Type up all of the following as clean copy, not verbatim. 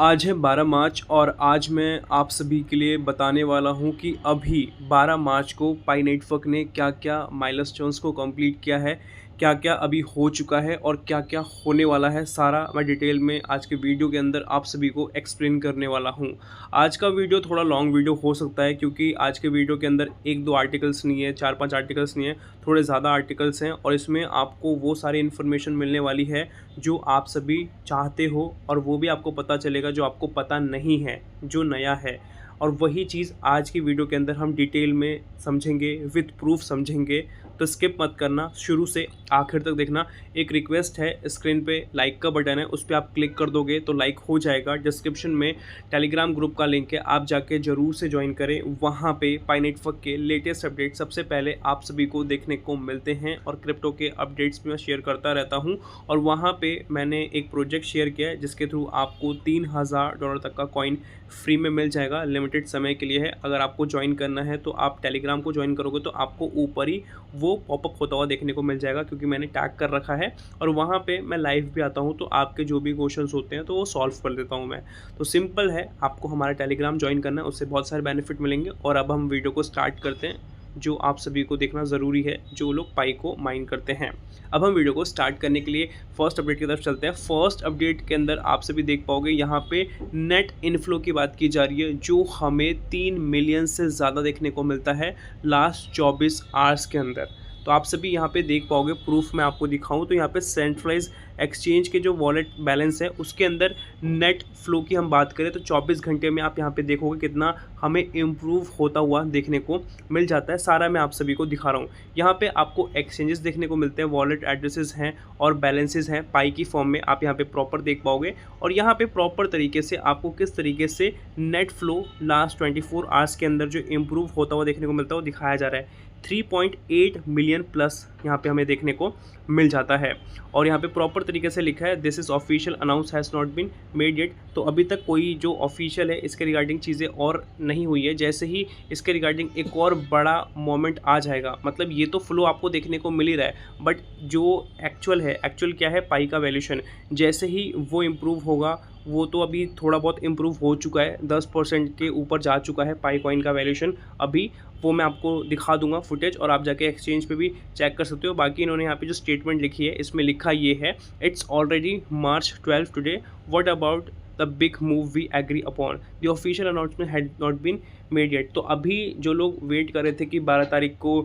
आज है 12 मार्च और आज मैं आप सभी के लिए बताने वाला हूं कि अभी 12 मार्च को पाई नेटवर्क ने क्या-क्या माइलस्टोन्स को कंप्लीट किया है, क्या-क्या अभी हो चुका है और क्या-क्या होने वाला है, सारा मैं डिटेल में आज के वीडियो के अंदर आप सभी को एक्सप्लेन करने वाला हूं। आज का वीडियो थोड़ा लॉन्ग वीडियो हो सकता है क्योंकि आज के वीडियो के अंदर 1-2 आर्टिकल्स नहीं है, 4-5 आर्टिकल्स नहीं है, थोड़े ज़्यादा आर्टिकल्स हैं और इसमें आपको वो सारी इन्फॉर्मेशन मिलने वाली है जो आप सभी चाहते हो और वो भी आपको पता चलेगा जो आपको पता नहीं है, जो नया है। और वही चीज़ आज की वीडियो के अंदर हम डिटेल में समझेंगे, विद प्रूफ समझेंगे। तो स्किप मत करना, शुरू से आखिर तक देखना। एक रिक्वेस्ट है, स्क्रीन पे लाइक का बटन है, उस पर आप क्लिक कर दोगे तो लाइक हो जाएगा। डिस्क्रिप्शन में टेलीग्राम ग्रुप का लिंक है, आप जाके ज़रूर से ज्वाइन करें। वहाँ पे पाई नेटवर्क के लेटेस्ट अपडेट सबसे पहले आप सभी को देखने को मिलते हैं और क्रिप्टो के अपडेट्स भी मैं शेयर करता रहता हूँ। और वहाँ पे मैंने एक प्रोजेक्ट शेयर किया है जिसके थ्रू आपको $3000 तक का कॉइन फ्री में मिल जाएगा, लिमिटेड समय के लिए है। अगर आपको ज्वाइन करना है तो आप टेलीग्राम को ज्वाइन करोगे तो आपको ऊपर ही वो पॉपअप होता हुआ देखने को मिल जाएगा क्योंकि मैंने टैग कर रखा है और वहाँ पे मैं लाइव भी आता हूँ, तो आपके जो भी क्वेश्चंस होते हैं तो वो सॉल्व कर देता हूँ मैं। तो सिंपल है, आपको हमारा टेलीग्राम ज्वाइन करना है, उससे बहुत सारे बेनिफिट मिलेंगे। और अब हम वीडियो को स्टार्ट करते हैं, जो आप सभी को देखना ज़रूरी है, जो लोग पाई को माइन करते हैं। अब हम वीडियो को स्टार्ट करने के लिए फर्स्ट अपडेट की तरफ चलते हैं। फर्स्ट अपडेट के अंदर आप सभी देख पाओगे यहाँ पे नेट इनफ्लो की बात की जा रही है, जो हमें 3 मिलियन से ज़्यादा देखने को मिलता है लास्ट 24 आवर्स के अंदर। तो आप सभी यहाँ पे देख पाओगे, प्रूफ मैं आपको दिखाऊं तो यहाँ पे सेंट्रलाइज एक्सचेंज के जो वॉलेट बैलेंस है उसके अंदर नेट फ्लो की हम बात करें तो 24 घंटे में आप यहाँ पे देखोगे कितना हमें इम्प्रूव होता हुआ देखने को मिल जाता है। सारा मैं आप सभी को दिखा रहा हूँ। यहाँ पे आपको एक्सचेंजेस देखने को मिलते हैं, वॉलेट एड्रेसेस हैं और बैलेंसेस हैं पाई की फॉर्म में, आप यहाँ पे प्रॉपर देख पाओगे। और यहाँ पे प्रॉपर तरीके से आपको किस तरीके से नेट फ्लो लास्ट 24 आवर्स के अंदर जो इम्प्रूव होता हुआ देखने को मिलता है वो दिखाया जा रहा है। 3.8 मिलियन प्लस यहाँ पे हमें देखने को मिल जाता है। और यहाँ पे प्रॉपर तरीके से लिखा है this is official announce has not been made yet. तो अभी तक कोई जो ऑफिशियल है इसके रिगार्डिंग चीज़ें और नहीं हुई है। जैसे ही इसके रिगार्डिंग एक और बड़ा मोमेंट आ जाएगा, मतलब ये तो फ्लो आपको देखने को मिल ही रहा है, बट जो एक्चुअल है, एक्चुअल क्या है पाई का वैल्यूएशन, जैसे ही वो इम्प्रूव होगा, वो तो अभी थोड़ा बहुत इम्प्रूव हो चुका है, 10% के ऊपर जा चुका है पाई कॉइन का वैल्यूएशन अभी। वो मैं आपको दिखा दूंगा फुटेज और आप जाके एक्सचेंज पे भी चेक कर सकते हो। बाकी इन्होंने यहाँ पे जो स्टेटमेंट लिखी है इसमें लिखा ये है, it's already March 12 today, what about the big move we agree upon, the official announcement had not been made yet. तो अभी जो लोग वेट कर रहे थे कि 12 तारीख को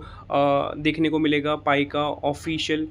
देखने को मिलेगा पाई का ऑफिशियल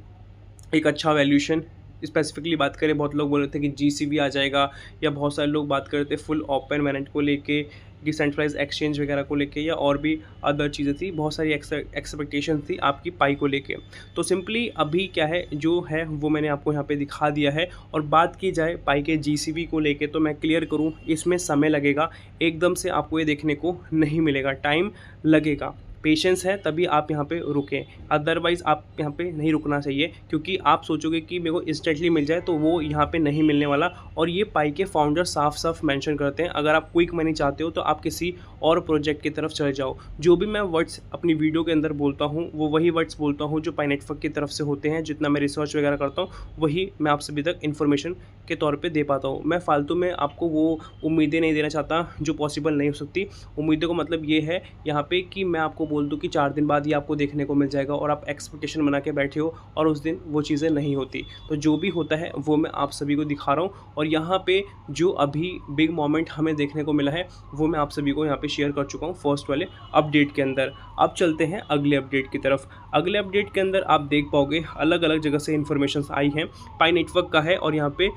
एक अच्छा वैल्यूएशन, स्पेसिफिकली बात करें, बहुत लोग बोल रहे थे कि जीसीबी आ जाएगा, या बहुत सारे लोग बात कर रहे थे फुल ओपन मैनेज को लेके, डिसेंट्रलाइज एक्सचेंज वगैरह को लेके, या और भी अदर चीज़ें थी, बहुत सारी एक्सपेक्टेशन थी आपकी पाई को लेके। तो सिंपली अभी क्या है जो है वो मैंने आपको यहाँ पे दिखा दिया है। और बात की जाए पाई के जीसीबी को लेके तो मैं क्लियर करूँ, इसमें समय लगेगा, एकदम से आपको ये देखने को नहीं मिलेगा, टाइम लगेगा, पेशेंस है तभी आप यहाँ पे रुकें, अदरवाइज़ आप यहाँ पे नहीं रुकना चाहिए। क्योंकि आप सोचोगे कि मेरे को इंस्टेंटली मिल जाए, तो वो यहाँ पे नहीं मिलने वाला। और ये पाई के फाउंडर साफ साफ मेंशन करते हैं, अगर आप क्विक मनी चाहते हो तो आप किसी और प्रोजेक्ट की तरफ चले जाओ। जो भी मैं वर्ड्स अपनी वीडियो के अंदर बोलता हूँ वो वही वर्ड्स बोलता हूँ जो पाई नेटवर्क की तरफ से होते हैं। जितना मैं रिसर्च वगैरह करता हूँ वही मैं आप सभी तक इन्फॉर्मेशन के तौर पे दे पाता हूँ। मैं फालतू में आपको वो उम्मीदें नहीं देना चाहता जो पॉसिबल नहीं हो सकती। उम्मीदों का मतलब ये है यहाँ पे कि मैं आपको बोल दूँ कि 4 दिन बाद ये आपको देखने को मिल जाएगा और आप एक्सपेक्टेशन बना के बैठे हो और उस दिन वो चीज़ें नहीं होती। तो जो भी होता है वो मैं आप सभी को दिखा रहा हूँ। और यहाँ पे जो अभी बिग मोमेंट हमें देखने को मिला है वो मैं आप सभी को यहाँ पे शेयर कर चुका हूँ फर्स्ट वाले अपडेट के अंदर। अब चलते हैं अगले अपडेट की तरफ। अगले अपडेट के अंदर आप देख पाओगे अलग अलग जगह से इन्फॉर्मेशन आई हैं, पाई नेटवर्क का है और यहाँ पे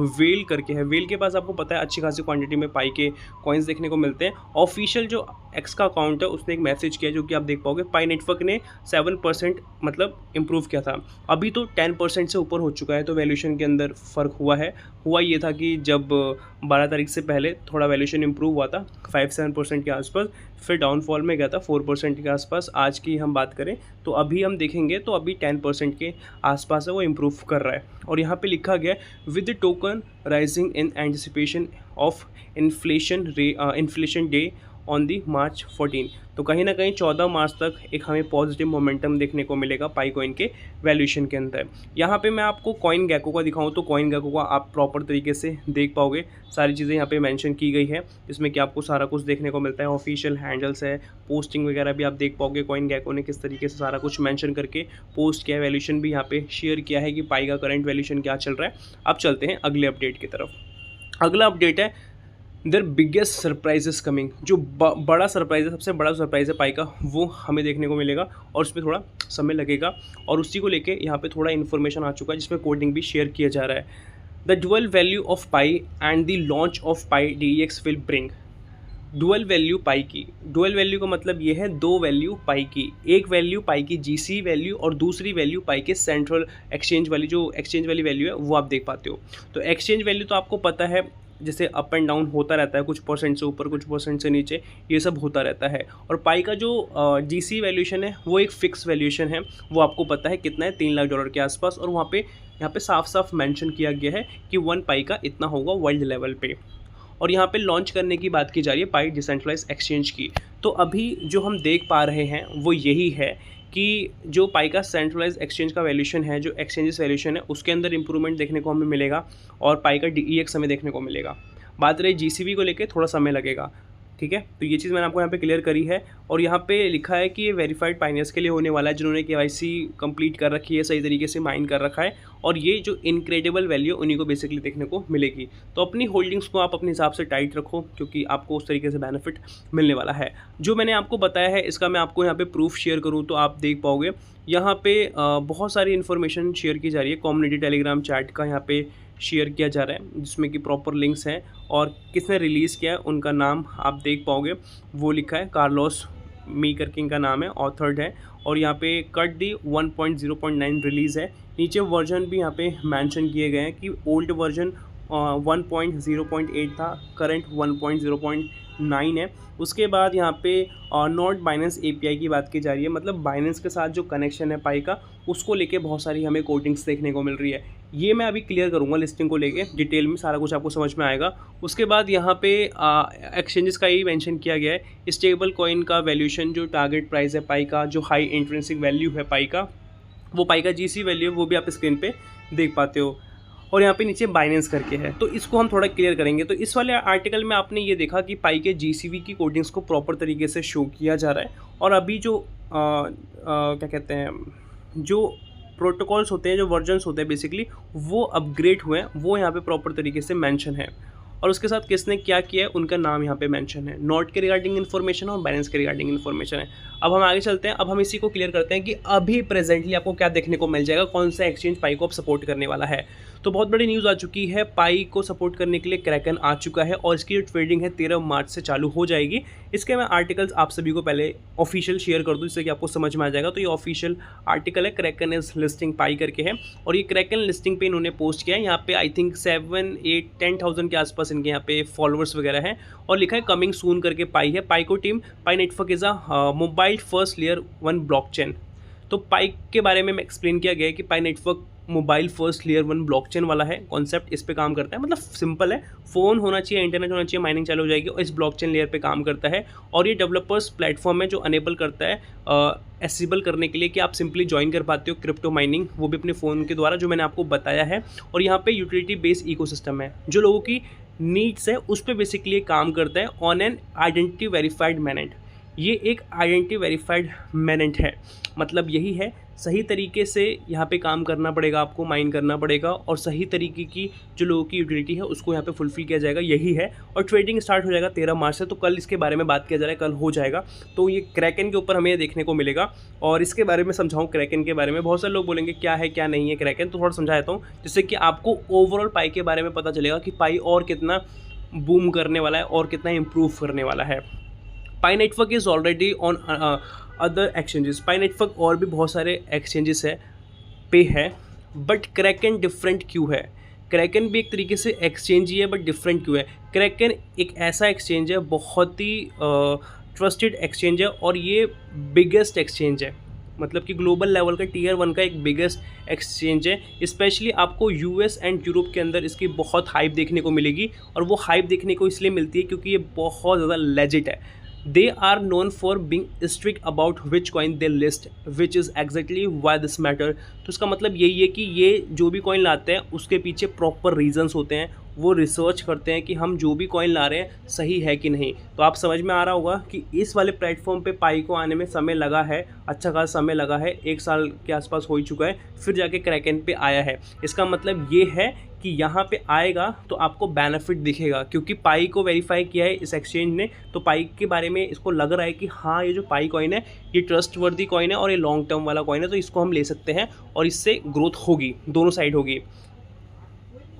@वेल करके है। वेल के पास आपको पता है अच्छी खासी क्वांटिटी में पाई के कॉइन्स देखने को मिलते हैं। ऑफिशियल जो एक्स का अकाउंट है उसने एक मैसेज किया जो कि आप देख पाओगे, पाई नेटवर्क ने 7% मतलब इम्प्रूव किया था, अभी तो 10% से ऊपर हो चुका है। तो वैल्यूएशन के अंदर फ़र्क हुआ ये था कि जब 12 तारीख से पहले थोड़ा वैल्यूएशन इम्प्रूव हुआ था 5-7% के आसपास, फिर डाउनफॉल में गया था 4% के आसपास। आज की हम बात करें तो अभी हम देखेंगे तो अभी 10% के आसपास है, वो इम्प्रूव कर रहा है। और यहाँ पे लिखा गया with the token rising in anticipation of inflation day on the March 14। तो कहीं ना कहीं 14 मार्च तक एक हमें पॉजिटिव मोमेंटम देखने को मिलेगा पाई कॉइन के वैल्यूएशन के अंदर। यहाँ पे मैं आपको कॉइन गैको का दिखाऊँ तो कॉइन गैको का आप प्रॉपर तरीके से देख पाओगे, सारी चीज़ें यहाँ पे मेंशन की गई है, जिसमें कि आपको सारा कुछ देखने को मिलता है। ऑफिशियल हैंडल्स है, पोस्टिंग वगैरह भी आप देख पाओगे, कॉइन गैको ने किस तरीके से सारा कुछ मेंशन करके पोस्ट किया है, वैल्यूएशन भी यहाँ पे शेयर किया है कि पाई का करंट वैल्यूएशन क्या चल रहा है। अब चलते हैं अगले अपडेट की तरफ। अगला अपडेट है देयर बिगेस्ट सरप्राइजेस कमिंग। जो बड़ा सरप्राइज है, सबसे बड़ा सरप्राइज है पाई का, वो हमें देखने को मिलेगा और उसमें थोड़ा समय लगेगा, और उसी को लेके यहाँ पे थोड़ा इन्फॉर्मेशन आ चुका है जिसमें कोडिंग भी शेयर किया जा रहा है। The dual value of pi and the launch of pi DEX will bring. Dual value pi की, डुअल वैल्यू का मतलब ये है दो वैल्यू पाई की, एक वैल्यू पाई की GC वैल्यू और दूसरी वैल्यू पाई के सेंट्रल एक्सचेंज वाली, जो एक्सचेंज वाली वैल्यू है वो आप देख पाते हो। तो एक्सचेंज वैल्यू तो आपको पता है, जैसे अप एंड डाउन होता रहता है, कुछ परसेंट से ऊपर कुछ परसेंट से नीचे, ये सब होता रहता है। और पाई का जो GC वैल्यूएशन है वो एक फिक्स वैल्यूएशन है, वो आपको पता है कितना है, $3 लाख के आसपास, और वहाँ पे यहाँ पे साफ साफ मेंशन किया गया है कि 1 पाई का इतना होगा वर्ल्ड लेवल पे। और यहाँ पे लॉन्च करने की बात की जा रही है पाई डिसेंट्रलाइज एक्सचेंज की। तो अभी जो हम देख पा रहे हैं वो यही है कि जो पाई का सेंट्रलाइज एक्सचेंज का वैल्यूएशन है, जो एक्सचेंजेस वैल्यूएशन है, उसके अंदर इंप्रूवमेंट देखने को हमें मिलेगा और पाई का DEX हमें देखने को मिलेगा। बात रही GCV को लेके, थोड़ा समय लगेगा, ठीक है। तो ये चीज़ मैंने आपको यहाँ पे क्लियर करी है। और यहाँ पे लिखा है कि ये वेरीफाइड पाइनियर्स के लिए होने वाला है, जिन्होंने KYC कंप्लीट कर रखी है, सही तरीके से माइन कर रखा है, और ये जो इनक्रेडिबल वैल्यू उन्हीं को बेसिकली देखने को मिलेगी। तो अपनी होल्डिंग्स को आप अपने हिसाब से टाइट रखो, क्योंकि आपको उस तरीके से बेनिफिट मिलने वाला है। जो मैंने आपको बताया है इसका मैं आपको यहाँ पे प्रूफ शेयर करूँ तो आप देख पाओगे, यहाँ पे बहुत सारी इन्फॉर्मेशन शेयर की जा रही है। कम्युनिटी टेलीग्राम चैट का यहाँ पे शेयर किया जा रहा है, जिसमें कि प्रॉपर लिंक्स हैं, और किसने रिलीज़ किया है उनका नाम आप देख पाओगे, वो लिखा है कार्लोस मी करके इनका नाम है, ऑथर्ड है। और यहाँ पे कट दी 1.0.9 रिलीज़ है। नीचे वर्जन भी यहाँ पे मेंशन किए गए हैं कि ओल्ड वर्जन 1.0.8 था, करंट 1.0.9 है। उसके बाद यहाँ पे नॉट बाइनेंस API की बात की जा रही है, मतलब बाइनेंस के साथ जो कनेक्शन है पाई का, उसको लेके बहुत सारी हमें कोडिंग्स देखने को मिल रही है। ये मैं अभी क्लियर करूँगा लिस्टिंग को लेके, डिटेल में सारा कुछ आपको समझ में आएगा। उसके बाद यहाँ पे एक्सचेंजेस का ही मेंशन किया गया है। स्टेबल कॉइन का वैल्यूएशन, जो टारगेट प्राइस है पाई का, जो हाई इंट्रिंसिक वैल्यू है पाई का, वो पाई का GC वैल्यू है, वो भी आप स्क्रीन पे देख पाते हो। और यहाँ पे नीचे बाइनेंस करके है, तो इसको हम थोड़ा क्लियर करेंगे। तो इस वाले आर्टिकल में आपने ये देखा कि पाई के GCV की कोडिंग्स को प्रॉपर तरीके से शो किया जा रहा है, और अभी जो क्या कहते हैं, जो प्रोटोकॉल्स होते हैं, जो वर्जन्स होते हैं बेसिकली, वो अपग्रेड हुए हैं, वो यहाँ पे प्रॉपर तरीके से मेंशन है। और उसके साथ किसने क्या किया है उनका नाम यहाँ पे मेंशन है। नोट के रिगार्डिंग इन्फॉर्मेशन और बैलेंस के रिगार्डिंग इन्फॉर्मेशन है। अब हम आगे चलते हैं, अब हम इसी को क्लियर करते हैं कि अभी प्रेजेंटली आपको क्या देखने को मिल जाएगा, कौन सा एक्सचेंज पाई को अब सपोर्ट करने वाला है। तो बहुत बड़ी न्यूज़ आ चुकी है, पाई को सपोर्ट करने के लिए क्रैकन आ चुका है, और इसकी जो ट्रेडिंग है 13 मार्च से चालू हो जाएगी। इसके मैं आर्टिकल्स आप सभी को पहले ऑफिशियल शेयर कर दूँ, जिससे कि आपको समझ में आ जाएगा। तो ये ऑफिशियल आर्टिकल है, क्रैकन इज लिस्टिंग पाई करके है, और ये क्रैकन लिस्टिंग पे इन्होंने पोस्ट किया है। यहाँ पे आई थिंक 7-8-10,000 के आसपास इनके यहाँ पे फॉलोअर्स वगैरह हैं, और लिखा है कमिंग सून करके पाई है। पाई को team pi network is a mobile first layer 1 blockchain. तो पाई के बारे में एक्सप्लेन किया गया है कि Pi Network mobile first layer 1 blockchain वाला है कॉन्सेप्ट, इस पे काम करता है। मतलब सिंपल है, फ़ोन होना चाहिए, इंटरनेट होना चाहिए, माइनिंग चालू हो जाएगी, और इस ब्लॉकचेन लेयर पे काम करता है। और ये डेवलपर्स प्लेटफॉर्म है जो अनेबल करता है एसेबल करने के लिए कि आप सिंपली ज्वाइन कर पाते हो क्रिप्टो माइनिंग, वो भी अपने फ़ोन के द्वारा, जो मैंने आपको बताया है। और यहाँ पे यूटिलिटी बेस्ड इकोसिस्टम है, जो लोगों की नीड्स है उस पर बेसिकली काम करता है on an identity verified mainnet. ये एक आइडेंटिटी वेरीफाइड मैनेंट है, मतलब यही है, सही तरीके से यहाँ पे काम करना पड़ेगा, आपको माइन करना पड़ेगा, और सही तरीके की जो लोगों की यूटिलिटी है उसको यहाँ पे फुलफिल किया जाएगा, यही है। और ट्रेडिंग स्टार्ट हो जाएगा 13 मार्च से, तो कल इसके बारे में बात किया जा रहा है, कल हो जाएगा। तो ये क्रैकन के ऊपर हमें देखने को मिलेगा, और इसके बारे में समझाऊँ क्रैकन के बारे में। बहुत सारे लोग बोलेंगे क्या है क्या नहीं है क्रैकन, तो थोड़ा समझा देता हूँ, जिससे कि आपको ओवरऑल पाई के बारे में पता चलेगा कि पाई और कितना बूम करने वाला है और कितना इम्प्रूव करने वाला है। Pi Network is already on other exchanges. Pi Network और भी बहुत सारे एक्सचेंजेस पे है, बट क्रैकन डिफरेंट क्यों है? क्रैकन भी एक तरीके से एक्सचेंज ही है, बट डिफरेंट क्यों है? क्रैकन एक ऐसा एक्सचेंज है, बहुत ही ट्रस्टेड एक्सचेंज है, और ये बिगेस्ट एक्सचेंज है, मतलब कि ग्लोबल लेवल का Tier 1 का एक बिगेस्ट एक्सचेंज है। स्पेशली आपको US एंड यूरोप के अंदर इसकी बहुत हाइप देखने को मिलेगी, और वो हाइप देखने को इसलिए मिलती है क्योंकि ये बहुत ज़्यादा लेजिट है। They are known for being strict about which coin they list, which is exactly why this matter. तो इसका मतलब यही है कि ये जो भी कॉइन लाते हैं उसके पीछे प्रॉपर रीजंस होते हैं, वो रिसर्च करते हैं कि हम जो भी कॉइन ला रहे हैं सही है कि नहीं। तो आप समझ में आ रहा होगा कि इस वाले प्लेटफॉर्म पे पाई को आने में समय लगा है, अच्छा खासा समय लगा है, 1 साल के आसपास हो ही चुका है, फिर जाके क्रैकन पे आया है। इसका मतलब ये है कि यहाँ पे आएगा तो आपको बेनिफिट दिखेगा, क्योंकि पाई को वेरीफाई किया है इस एक्सचेंज ने, तो पाई के बारे में इसको लग रहा है कि हाँ ये जो पाई कॉइन है ये ट्रस्टवर्दी कॉइन है और ये लॉन्ग टर्म वाला कॉइन है, तो इसको हम ले सकते हैं और इससे ग्रोथ होगी, दोनों साइड होगी।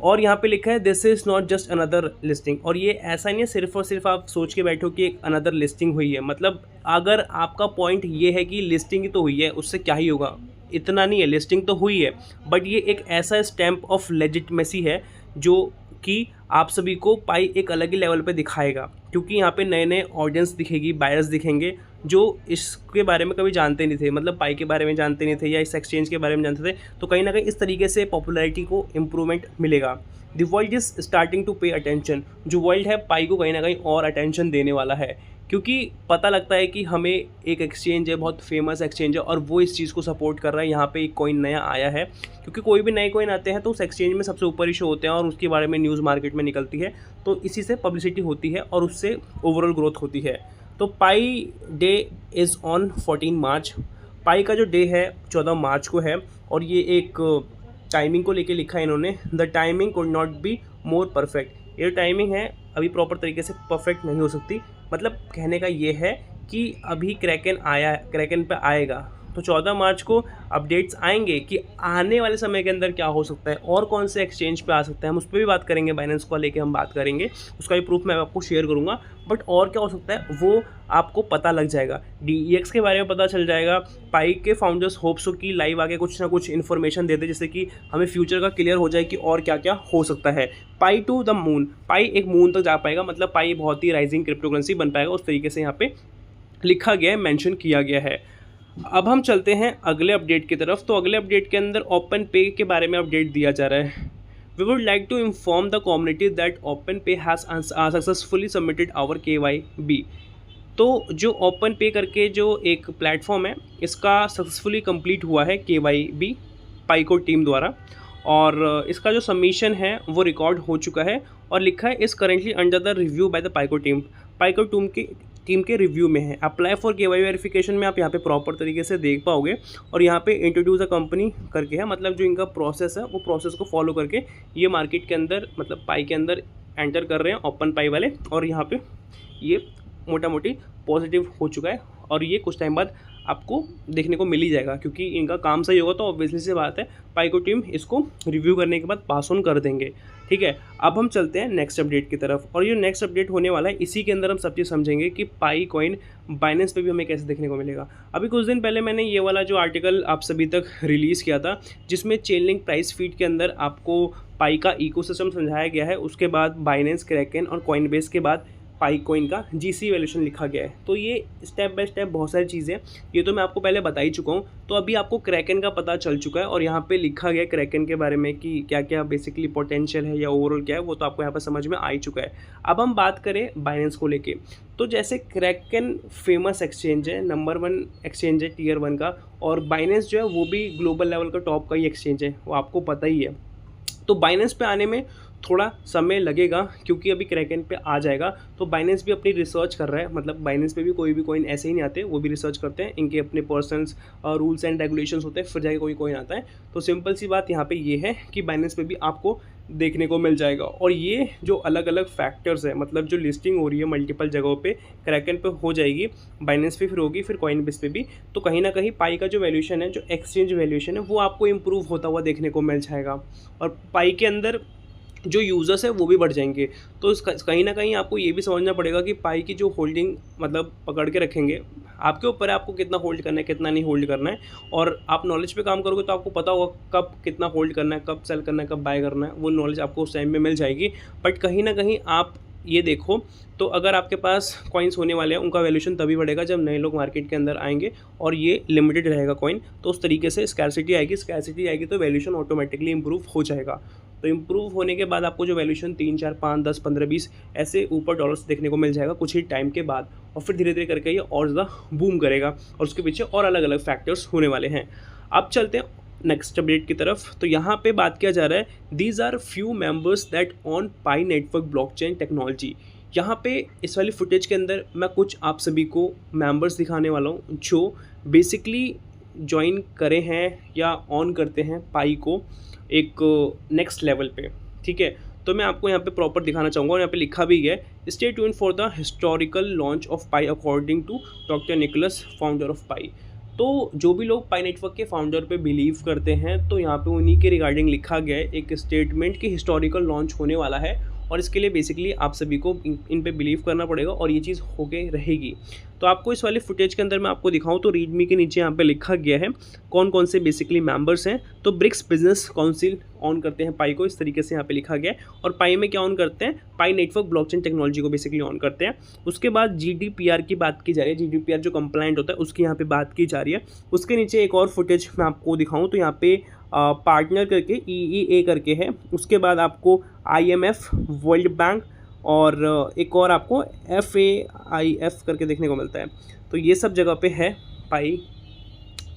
और यहाँ पे लिखा है this is not just another listing, और ये ऐसा नहीं है सिर्फ और सिर्फ आप सोच के बैठो कि एक अनदर लिस्टिंग हुई है। मतलब अगर आपका पॉइंट ये है कि लिस्टिंग ही तो हुई है उससे क्या ही होगा, इतना नहीं है, लिस्टिंग तो हुई है, बट ये एक ऐसा स्टैम्प ऑफ लेजिटमेसी है जो कि आप सभी को पाई एक अलग ही लेवल पे दिखाएगा, क्योंकि यहाँ पे नए नए ऑडियंस दिखेगी, बायर्स दिखेंगे जो इसके बारे में कभी जानते नहीं थे, मतलब पाई के बारे में जानते नहीं थे या इस एक्सचेंज के बारे में जानते थे, तो कहीं ना कहीं इस तरीके से पॉपुलैरिटी को इम्प्रूवमेंट मिलेगा। The world is starting to pay attention, जो वर्ल्ड है पाई को कहीं ना कहीं और अटेंशन देने वाला है, क्योंकि पता लगता है कि हमें एक एक्सचेंज है, बहुत फेमस एक्सचेंज है, और वो इस चीज़ को सपोर्ट कर रहा है। यहाँ पे एक कॉइन नया आया है, क्योंकि कोई भी नए कॉइन आते हैं तो उस एक्सचेंज में सबसे ऊपर ही शो होते हैं और उसके बारे में न्यूज़ मार्केट में निकलती है, तो इसी से पब्लिसिटी होती है और उससे ओवरऑल ग्रोथ होती है। तो पाई डे इज़ ऑन 14 मार्च, पाई का जो डे है 14 मार्च को है, और ये एक टाइमिंग को लेके लिखा है इन्होंने, the timing could not be more perfect. ये टाइमिंग है अभी प्रॉपर तरीके से परफेक्ट नहीं हो सकती, मतलब कहने का ये है कि अभी क्रैकन आया, क्रैकन पे आएगा, तो 14 मार्च को अपडेट्स आएंगे कि आने वाले समय के अंदर क्या हो सकता है और कौन से एक्सचेंज पे आ सकता है, हम उस पर भी बात करेंगे, बाइनेंस को लेके हम बात करेंगे, उसका भी प्रूफ मैं आपको शेयर करूंगा। बट और क्या हो सकता है वो आपको पता लग जाएगा, DEX के बारे में पता चल जाएगा। पाई के फाउंडर्स होप्स हो कि लाइव आके कुछ ना कुछ इन्फॉर्मेशन देते, जिससे कि हमें फ्यूचर का क्लियर हो जाए कि और क्या क्या हो सकता है। पाई टू द मून, पाई एक मून तक जा पाएगा, मतलब पाई बहुत ही राइजिंग क्रिप्टो करेंसी बन पाएगा, उस तरीके से यहाँ पे लिखा गया है, मेंशन किया गया है। अब हम चलते हैं अगले अपडेट की तरफ। तो अगले अपडेट के अंदर ओपन पे के बारे में अपडेट दिया जा रहा है। We would like to inform the community that Open Pay has successfully submitted our KYB। तो जो ओपन पे करके जो एक प्लेटफॉर्म है, इसका सक्सेसफुली कंप्लीट हुआ है KYB पाइको टीम द्वारा, और इसका जो सबमिशन है वो रिकॉर्ड हो चुका है और लिखा है is currently under the review by the Pi core team. Pi core team के रिव्यू में है। अप्लाई फॉर KYB वेरिफिकेशन में आप यहाँ पे प्रॉपर तरीके से देख पाओगे, और यहाँ पे इंट्रोड्यूस अ कंपनी करके है, मतलब जो इनका प्रोसेस है वो प्रोसेस को फॉलो करके ये मार्केट के अंदर, मतलब पाई के अंदर एंटर कर रहे हैं ओपन पाई वाले, और यहाँ पे ये मोटा मोटी पॉजिटिव हो चुका है, और ये कुछ टाइम बाद आपको देखने को मिल ही जाएगा, क्योंकि इनका काम सही होगा तो ऑब्वियसली से बात है पाइको टीम इसको रिव्यू करने के बाद पास ऑन कर देंगे। ठीक है, अब हम चलते हैं नेक्स्ट अपडेट की तरफ, और ये नेक्स्ट अपडेट होने वाला है, इसी के अंदर हम सब चीज़ समझेंगे कि पाई कॉइन बाइनेंस पे भी हमें कैसे देखने को मिलेगा। अभी कुछ दिन पहले मैंने ये वाला जो आर्टिकल आप सभी तक रिलीज़ किया था, जिसमें चेनलिंक प्राइस फीड के अंदर आपको पाई का इकोसिस्टम समझाया गया है, उसके बाद बाइनेंस, क्रैकन और कॉइनबेस के बाद पाई कॉइन का GC वैल्यूएशन लिखा गया है। तो ये स्टेप बाय स्टेप बहुत सारी चीज़ें, ये तो मैं आपको पहले बता ही चुका हूँ। तो अभी आपको क्रैकन का पता चल चुका है, और यहाँ पे लिखा गया है क्रैकन के बारे में कि क्या क्या बेसिकली पोटेंशियल है या ओवरऑल क्या है, वो तो आपको यहाँ पर समझ में आ ही चुका है। अब हम बात करें बाइनेंस को लेके, तो जैसे क्रैकन फेमस एक्सचेंज है, नंबर 1 एक्सचेंज है Tier 1 का, और बाइनेंस जो है वो भी ग्लोबल लेवल का टॉप का ही एक्सचेंज है, वो आपको पता ही है। तो बाइनेंस पे आने में थोड़ा समय लगेगा, क्योंकि अभी क्रैकन पे आ जाएगा, तो बाइनेंस भी अपनी रिसर्च कर रहा है, मतलब बाइनेंस पे भी कोई भी कॉइन ऐसे ही नहीं आते, वो भी रिसर्च करते हैं, इनके अपने पर्सनस रूल्स एंड रेगुलेशंस होते हैं, फिर जाके कोई कॉइन आता है। तो सिंपल सी बात यहाँ पे ये है कि बाइनेंस पे भी आपको देखने को मिल जाएगा, और ये जो अलग अलग फैक्टर्स है, मतलब जो लिस्टिंग हो रही है मल्टीपल जगहों पे, क्रैकन पे हो जाएगी, बाइनेंस पे फिर होगी, फिर कॉइनबेस पे भी, तो कहीं ना कहीं पाई का जो वैल्यूएशन है, जो एक्सचेंज वैल्यूएशन है, वो आपको इम्प्रूव होता हुआ देखने को मिल जाएगा, और पाई के अंदर जो यूज़र्स है वो भी बढ़ जाएंगे। तो कहीं ना कहीं आपको ये भी समझना पड़ेगा कि पाई की जो होल्डिंग मतलब पकड़ के रखेंगे, आपके ऊपर है आपको कितना होल्ड करना है, कितना नहीं होल्ड करना है, और आप नॉलेज पे काम करोगे तो आपको पता होगा कब कितना होल्ड करना है, कब सेल करना है, कब बाय करना है, वो नॉलेज आपको उस टाइम में मिल जाएगी। बट कहीं ना कहीं आप ये देखो, तो अगर आपके पास कॉइन्स होने वाले हैं, उनका वैल्यूएशन तभी बढ़ेगा जब नए लोग मार्केट के अंदर आएंगे, और ये लिमिटेड रहेगा कॉइन, तो उस तरीके से स्कैरसिटी आएगी तो वैल्यूएशन ऑटोमेटिकली इंप्रूव हो जाएगा। तो इम्प्रूव होने के बाद आपको जो वैल्यूएशन 3, 4, 5, 10, 15, 20 ऐसे ऊपर डॉलर्स देखने को मिल जाएगा कुछ ही टाइम के बाद, और फिर धीरे धीरे करके ये और ज़्यादा बूम करेगा और उसके पीछे और अलग अलग फैक्टर्स होने वाले हैं। अब चलते हैं नेक्स्ट अपडेट की तरफ। तो यहाँ पे बात किया जा रहा है these are few members that on Pi network blockchain technology. यहाँ पे इस वाली फुटेज के अंदर मैं कुछ आप सभी को मेंबर्स दिखाने वाला हूँ जो बेसिकली ज्वाइन करे हैं या ऑन करते हैं पाई को एक नेक्स्ट लेवल पे, ठीक है। तो मैं आपको यहाँ पे प्रॉपर दिखाना चाहूँगा और यहाँ पे लिखा भी है stay tuned for the historical launch of Pi according to doctor Nicholas, founder of Pi. तो जो भी लोग पाई नेटवर्क के फाउंडर पे बिलीव करते हैं तो यहाँ पे उन्हीं के रिगार्डिंग लिखा गया है एक स्टेटमेंट कि हिस्टोरिकल लॉन्च होने वाला है और इसके लिए बेसिकली आप सभी को इन पे बिलीव करना पड़ेगा और ये चीज़ होके रहेगी। तो आपको इस वाले फुटेज के अंदर मैं आपको दिखाऊं तो रीडमी के नीचे यहाँ पे लिखा गया है कौन कौन से बेसिकली मेंबर्स हैं। तो ब्रिक्स बिजनेस काउंसिल ऑन करते हैं पाई को, इस तरीके से यहाँ पे लिखा गया है। और पाई में क्या ऑन करते हैं, पाई नेटवर्क ब्लॉकचेन टेक्नोलॉजी को बेसिकली ऑन करते हैं। उसके बाद GDPR की बात की जा रही है, GDPR जो कंप्लाइंट होता है उसकी यहाँ पे बात की जा रही है। उसके नीचे एक और फुटेज मैं आपको दिखाऊँ तो यहाँ पे पार्टनर करके EEA करके है। उसके बाद आपको IMF, वर्ल्ड बैंक और एक और आपको FAIF करके देखने को मिलता है। तो ये सब जगह पे है पाई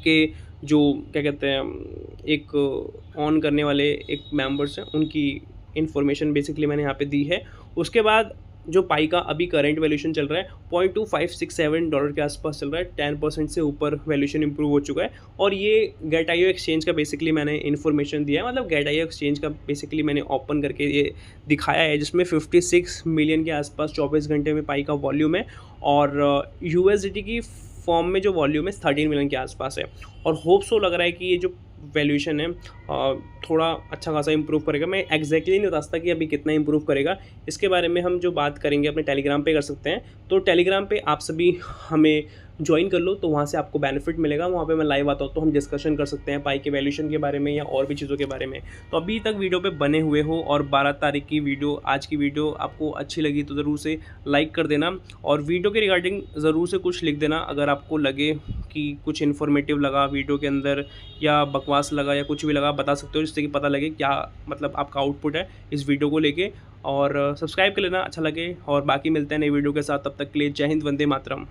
के जो क्या कहते हैं एक ऑन करने वाले एक मेंबर्स हैं, उनकी इन्फॉर्मेशन बेसिकली मैंने यहाँ पे दी है। उसके बाद जो पाई का अभी करंट वैल्यूएशन चल रहा है $0.2567 के आसपास चल रहा है, 10% से ऊपर वैल्यूएशन इंप्रूव हो चुका है। और ये गेट.io एक्सचेंज का बेसिकली मैंने इन्फॉर्मेशन दिया है, मतलब गेट.io एक्सचेंज का बेसिकली मैंने ओपन करके ये दिखाया है जिसमें 56 मिलियन के आसपास 24 घंटे में पाई का वॉल्यूम है और USDT की फॉर्म में जो वॉल्यूम है 13 मिलियन के आसपास है। और होप सो लग रहा है कि ये जो वैल्यूएशन है थोड़ा अच्छा खासा इंप्रूव करेगा। मैं एग्जैक्टली नहीं बता सकता कि अभी कितना इंप्रूव करेगा, इसके बारे में हम जो बात करेंगे अपने टेलीग्राम पे कर सकते हैं। तो टेलीग्राम पे आप सभी हमें ज्वाइन कर लो तो वहाँ से आपको बेनिफिट मिलेगा, वहाँ पे मैं लाइव आता हूँ तो हम डिस्कशन कर सकते हैं पाई के वैल्यूएशन के बारे में या और भी चीज़ों के बारे में। तो अभी तक वीडियो पे बने हुए हो और 12 तारीख की वीडियो, आज की वीडियो आपको अच्छी लगी तो ज़रूर से लाइक कर देना और वीडियो के रिगार्डिंग ज़रूर से कुछ लिख देना अगर आपको लगे कि कुछ इन्फॉर्मेटिव लगा वीडियो के अंदर या बकवास लगा या कुछ भी लगा, बता सकते हो जिससे कि पता लगे क्या मतलब आपका आउटपुट है इस वीडियो को लेके। और सब्सक्राइब कर लेना अच्छा लगे और बाकी मिलते हैं नई वीडियो के साथ, तब तक के लिए जय हिंद, वंदे मातरम।